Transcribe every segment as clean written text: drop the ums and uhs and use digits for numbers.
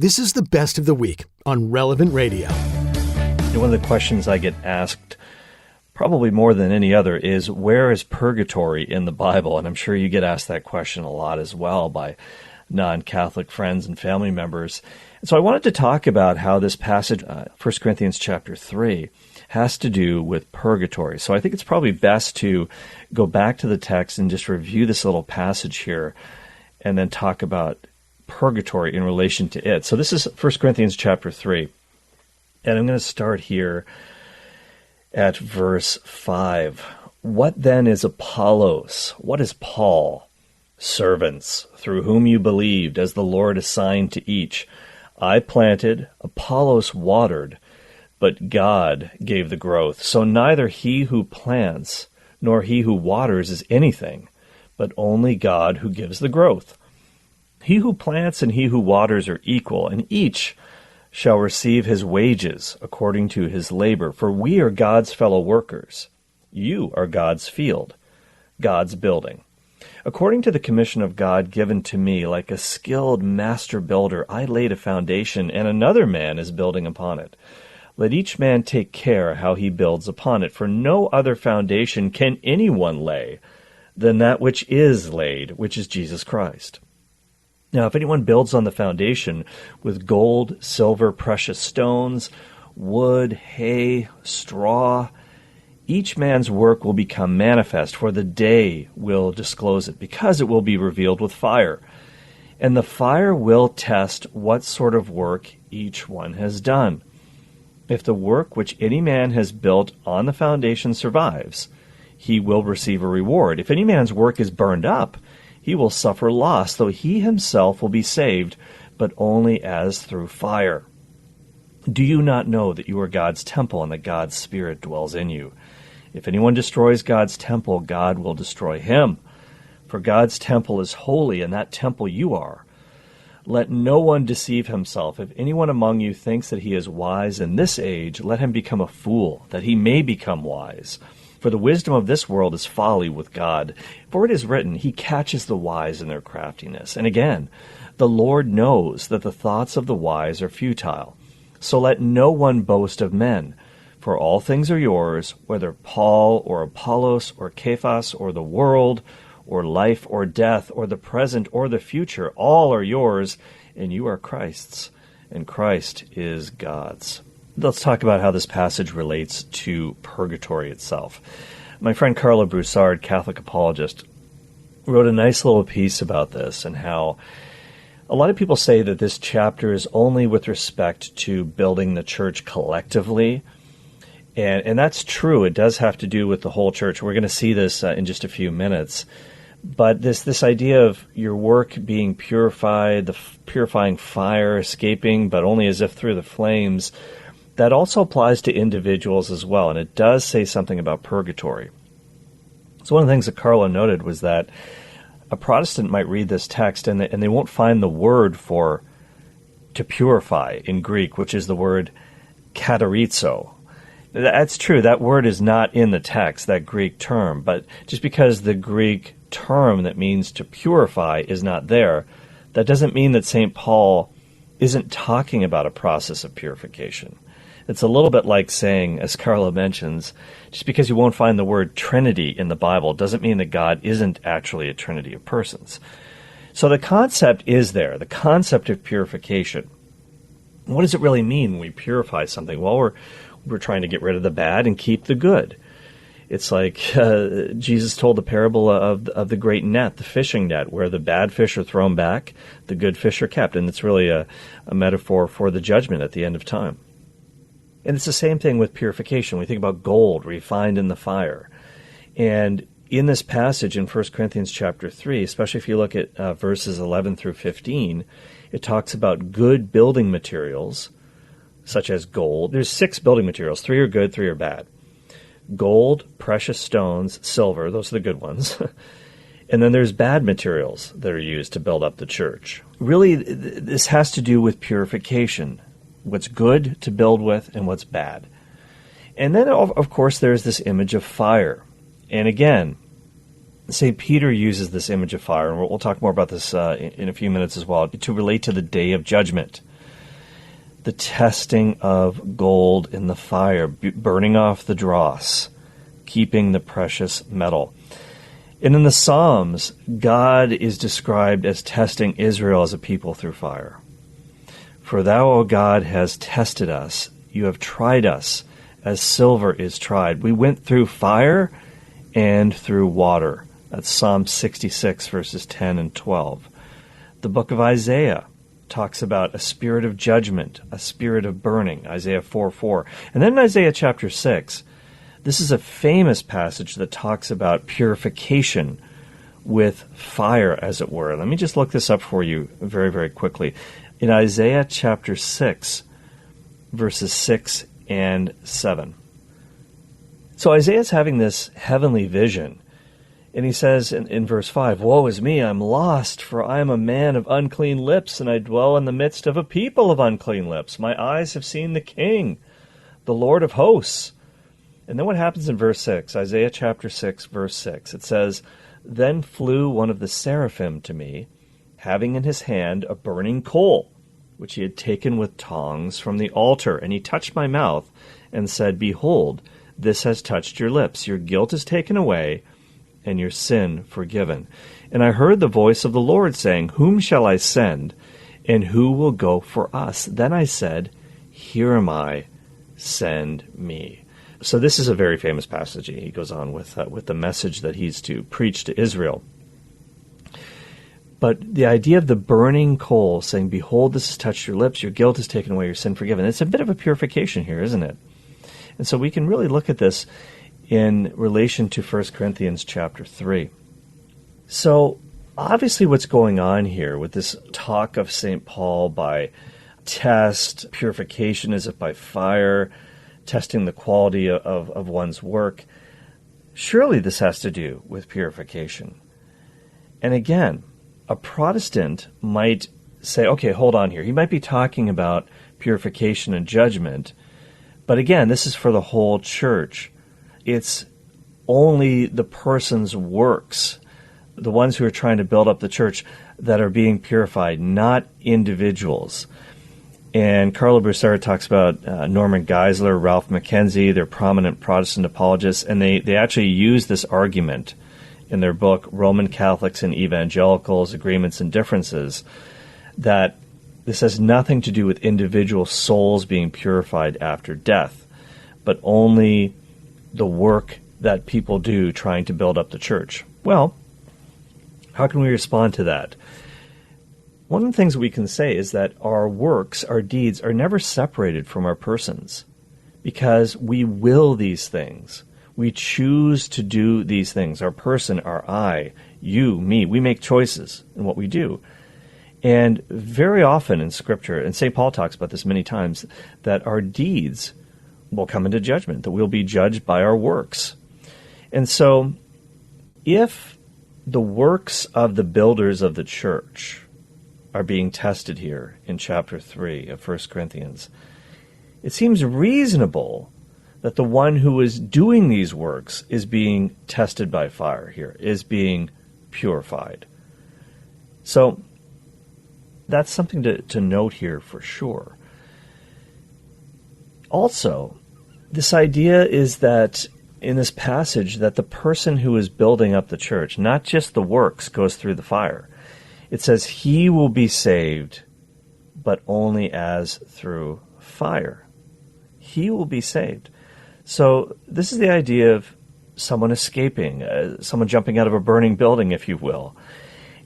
This is the best of the week on Relevant Radio. One of the questions I get asked probably more than any other is, where is purgatory in the Bible? And I'm sure you get asked that question a lot as well by non-Catholic friends and family members. And so I wanted to talk about how this passage, 1 Corinthians chapter 3, has to do with purgatory. So I think it's probably best to go back to the text and just review this little passage here and then talk about purgatory in relation to it. So this is 1 Corinthians chapter 3. And I'm going to start here at verse 5. What then is Apollos? What is Paul? Servants, through whom you believed, as the Lord assigned to each. I planted, Apollos watered, but God gave the growth. So neither he who plants nor he who waters is anything, but only God who gives the growth. He who plants and he who waters are equal, and each shall receive his wages according to his labor. For we are God's fellow workers. You are God's field, God's building. According to the commission of God given to me, like a skilled master builder, I laid a foundation, and another man is building upon it. Let each man take care how he builds upon it, for no other foundation can anyone lay than that which is laid, which is Jesus Christ. Now, if anyone builds on the foundation with gold, silver, precious stones, wood, hay, straw, each man's work will become manifest, for the day will disclose it, because it will be revealed with fire. And the fire will test what sort of work each one has done. If the work which any man has built on the foundation survives, he will receive a reward. If any man's work is burned up, he will suffer loss, though he himself will be saved, but only as through fire. Do you not know that you are God's temple and that God's Spirit dwells in you? If anyone destroys God's temple, God will destroy him. For God's temple is holy, and that temple you are. Let no one deceive himself. If anyone among you thinks that he is wise in this age, let him become a fool, that he may become wise. For the wisdom of this world is folly with God. For it is written, He catches the wise in their craftiness. And again, the Lord knows that the thoughts of the wise are futile. So let no one boast of men. For all things are yours, whether Paul or Apollos or Cephas or the world or life or death or the present or the future, all are yours, and you are Christ's, and Christ is God's. Let's talk about how this passage relates to purgatory itself. My friend Carla Broussard, Catholic apologist, wrote a nice little piece about this and how a lot of people say that this chapter is only with respect to building the church collectively. And that's true. It does have to do with the whole church. We're going to see this in just a few minutes. But this idea of your work being purified, the purifying fire escaping, but only as if through the flames, that also applies to individuals as well, and it does say something about purgatory. So one of the things that Carla noted was that a Protestant might read this text and they won't find the word for to purify in Greek, which is the word katarizo. That's true. That word is not in the text, that Greek term, but just because the Greek term that means to purify is not there, that doesn't mean that St. Paul isn't talking about a process of purification. It's a little bit like saying, as Carla mentions, just because you won't find the word Trinity in the Bible doesn't mean that God isn't actually a Trinity of persons. So the concept is there, the concept of purification. What does it really mean when we purify something? Well, we're trying to get rid of the bad and keep the good. It's like Jesus told the parable of the great net, the fishing net, where the bad fish are thrown back, the good fish are kept. And it's really a metaphor for the judgment at the end of time. And it's the same thing with purification. We think about gold refined in the fire. And in this passage in 1 Corinthians chapter 3, especially if you look at verses 11 through 15, it talks about good building materials, such as gold. There's 6 building materials. 3 are good, 3 are bad. Gold, precious stones, silver, those are the good ones. And then there's bad materials that are used to build up the church. Really, this has to do with purification. What's good to build with and what's bad. And then, of course, there's this image of fire. And again, St. Peter uses this image of fire, and we'll talk more about this in a few minutes as well, to relate to the day of judgment. the testing of gold in the fire, burning off the dross, keeping the precious metal. And in the Psalms, God is described as testing Israel as a people through fire. For thou, O God, hast tested us. You have tried us as silver is tried. We went through fire and through water. That's Psalm 66, verses 10 and 12. The book of Isaiah talks about a spirit of judgment, a spirit of burning, Isaiah 4:4. And then in Isaiah chapter 6, this is a famous passage that talks about purification with fire, as it were. Let me just look this up for you very, very quickly. In Isaiah chapter 6, verses 6 and 7. So Isaiah's having this heavenly vision, and he says in verse 5, Woe is me, I'm lost, for I am a man of unclean lips, and I dwell in the midst of a people of unclean lips. My eyes have seen the King, the Lord of hosts. And then what happens in verse 6, Isaiah chapter 6, verse 6, it says, Then flew one of the seraphim to me, having in his hand a burning coal, which he had taken with tongs from the altar. And he touched my mouth and said, Behold, this has touched your lips. Your guilt is taken away, and your sin forgiven. And I heard the voice of the Lord saying, Whom shall I send, and who will go for us? Then I said, Here am I, send me. So this is a very famous passage. He goes on with the message that he's to preach to Israel. But the idea of the burning coal saying, Behold, this has touched your lips, your guilt is taken away, your sin forgiven. It's a bit of a purification here, isn't it? And so we can really look at this in relation to 1 Corinthians chapter 3. So obviously what's going on here with this talk of St. Paul by test, purification as if by fire, testing the quality of one's work, surely this has to do with purification. And again, a Protestant might say, okay, hold on here. He might be talking about purification and judgment, but again, this is for the whole church. It's only the person's works, the ones who are trying to build up the church, that are being purified, not individuals. And Carlo Bussard talks about Norman Geisler, Ralph Mackenzie, they're prominent Protestant apologists, and they actually use this argument in their book, Roman Catholics and Evangelicals, Agreements and Differences, that this has nothing to do with individual souls being purified after death, but only the work that people do trying to build up the church. Well, how can we respond to that? One of the things we can say is that our works, our deeds, are never separated from our persons, because we will these things. We choose to do these things. Our person, our I, you, me, we make choices in what we do. And very often in Scripture, and St. Paul talks about this many times, that our deeds will come into judgment, that we'll be judged by our works. And so if the works of the builders of the church are being tested here in chapter 3 of 1 Corinthians, it seems reasonable that the one who is doing these works is being tested by fire here, is being purified. So that's something to note here for sure. Also, this idea is that in this passage that the person who is building up the church, not just the works, goes through the fire. It says he will be saved, but only as through fire. He will be saved. So this is the idea of someone escaping, someone jumping out of a burning building, if you will.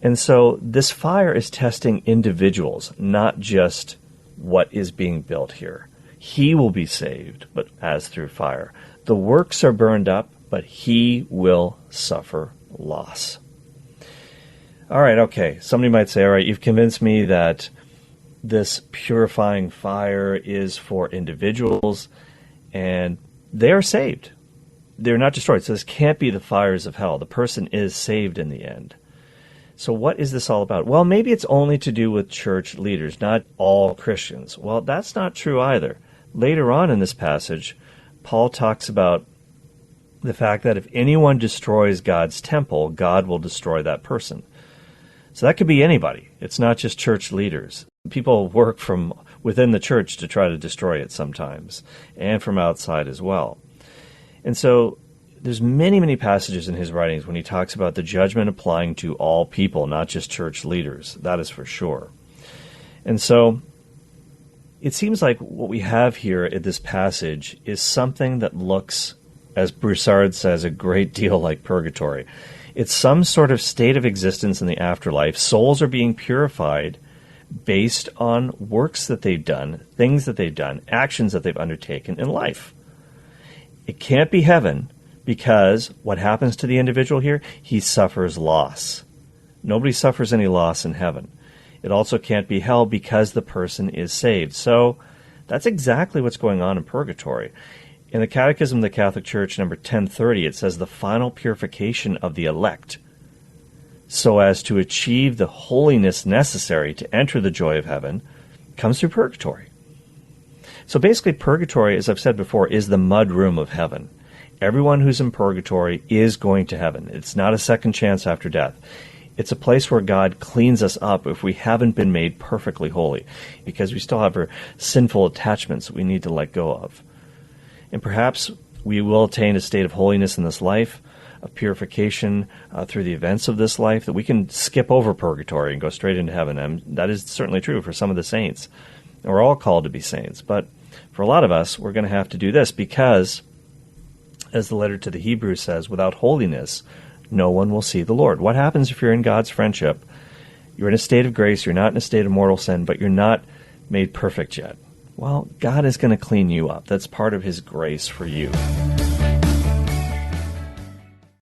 And so this fire is testing individuals, not just what is being built here. He will be saved, but as through fire. The works are burned up, but he will suffer loss. All right, okay. Somebody might say, all right, you've convinced me that this purifying fire is for individuals, and they are saved. They're not destroyed. So this can't be the fires of hell. The person is saved in the end. So what is this all about? Well, maybe it's only to do with church leaders, not all Christians. Well, that's not true either. Later on in this passage, Paul talks about the fact that if anyone destroys God's temple, God will destroy that person. So that could be anybody. It's not just church leaders. People work from within the church to try to destroy it sometimes, and from outside as well. And so there's many, many passages in his writings when he talks about the judgment applying to all people, not just church leaders. That is for sure. And so it seems like what we have here in this passage is something that looks, as Broussard says, a great deal like purgatory. It's some sort of state of existence in the afterlife. Souls are being purified based on works that they've done, things that they've done, actions that they've undertaken in life. It can't be heaven because what happens to the individual here? He suffers loss. Nobody suffers any loss in heaven. It also can't be hell because the person is saved. So that's exactly what's going on in purgatory. In the Catechism of the Catholic Church, number 1030, it says the final purification of the elect, so as to achieve the holiness necessary to enter the joy of heaven, comes through purgatory. So basically, purgatory, as I've said before, is the mud room of heaven. Everyone who's in purgatory is going to heaven. It's not a second chance after death. It's a place where God cleans us up if we haven't been made perfectly holy, because we still have our sinful attachments that we need to let go of. And perhaps we will attain a state of holiness in this life, of purification through the events of this life, that we can skip over purgatory and go straight into heaven. And that is certainly true for some of the saints. And we're all called to be saints. But for a lot of us, we're going to have to do this because, as the letter to the Hebrews says, without holiness, no one will see the Lord. What happens if you're in God's friendship? You're in a state of grace, you're not in a state of mortal sin, but you're not made perfect yet. Well, God is going to clean you up. That's part of his grace for you.